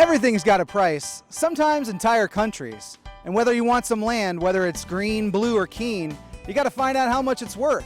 Everything's got a price, sometimes entire countries. And whether you want some land, whether it's green, blue, or keen, you got to find out how much it's worth.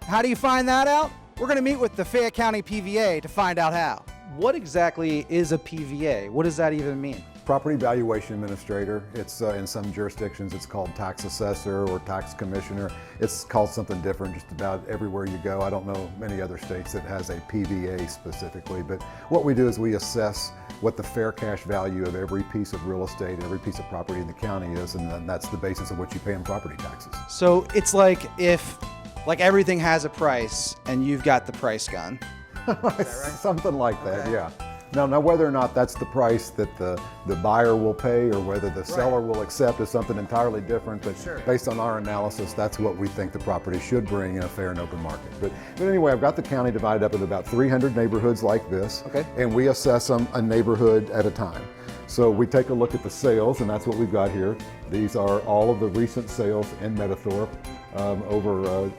How do you find that out? We're going to meet with the Fayette County PVA to find out how. What exactly is a PVA? What does that even mean? Property Valuation Administrator. It's in some jurisdictions it's called tax assessor or tax commissioner. It's called something different just about everywhere you go. I don't know many other states that has a PVA specifically, but what we do is we assess what the fair cash value of every piece of real estate, every piece of property in the county is, and then that's the basis of what you pay in property taxes. So it's like if everything has a price and you've got the price gun. Right? Something like that, yeah. Now whether or not that's the price that the buyer will pay or whether the seller will accept is something entirely different, but based on our analysis, that's what we think the property should bring in a fair and open market. But anyway, I've got the county divided up into about 300 neighborhoods like this, and we assess them a neighborhood at a time. So we take a look at the sales, and that's what we've got here. These are all of the recent sales in Meadowthorpe over a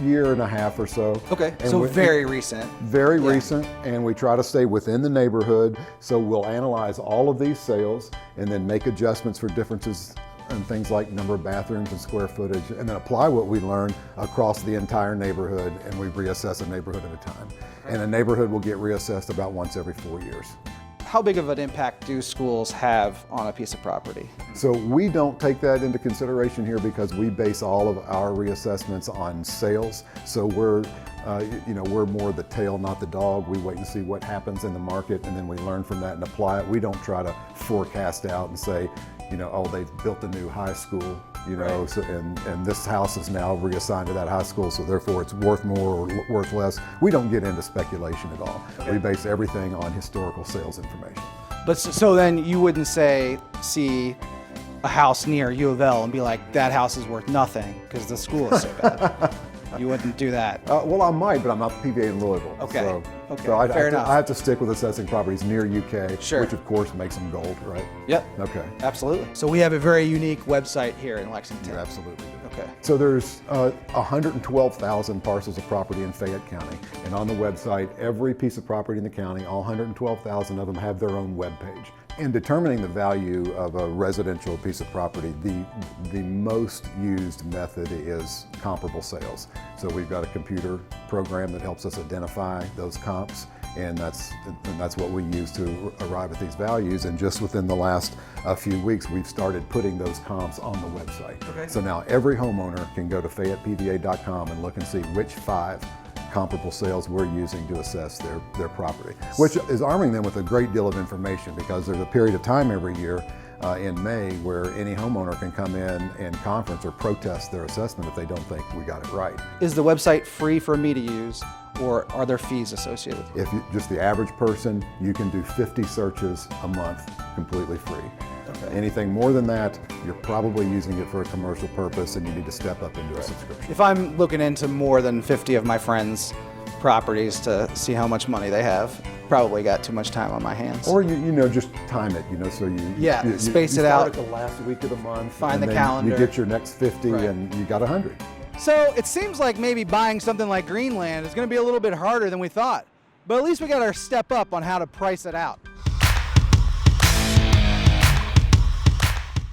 year and a half or so. Okay, and so very recent. Very recent, and we try to stay within the neighborhood. So we'll analyze all of these sales and then make adjustments for differences and things like number of bathrooms and square footage, and then apply what we learn across the entire neighborhood, and we reassess a neighborhood at a time. And a neighborhood will get reassessed about once every 4 years. How big of an impact do schools have on a piece of property? So we don't take that into consideration here because we base all of our reassessments on sales. So we're more the tail, not the dog. We wait and see what happens in the market, and then we learn from that and apply it. We don't try to forecast out and say, oh, they've built a new high school, so, and this house is now reassigned to that high school, so therefore it's worth more or worth less. We don't get into speculation at all. We base everything on historical sales information. But so then you wouldn't see a house near U of L and be like, that house is worth nothing because the school is so bad. You wouldn't do that. Well, I might, but I'm not the PVA in Louisville. Okay. So Fair enough. I have to stick with assessing properties near UK, Sure. which of course makes them gold, right? Yep. Okay. Absolutely. So we have a very unique website here in Lexington. You absolutely do. Okay. So there's 112,000 parcels of property in Fayette County, and on the website, every piece of property in the county, all 112,000 of them have their own web page. In determining the value of a residential piece of property, the most used method is comparable sales. So we've got a computer program that helps us identify those comps, and that's what we use to arrive at these values. And just within the last few weeks, we've started putting those comps on the website. Okay. So now every homeowner can go to FayettePVA.com and look and see which 5 comparable sales we're using to assess their property, which is arming them with a great deal of information because there's a period of time every year in May where any homeowner can come in and conference or protest their assessment if they don't think we got it right. Is the website free for me to use, or are there fees associated with it? If you, just the average person, you can do 50 searches a month completely free. Okay. Anything more than that, you're probably using it for a commercial purpose and you need to step up into a subscription. If I'm looking into more than 50 of my friends' properties to see how much money they have, probably got too much time on my hands. Or just time it, so you space it start out at the last week of the month, find and the then calendar. you get your next 50 and you got 100. So it seems like maybe buying something like Greenland is going to be a little bit harder than we thought, but at least we got our step up on how to price it out.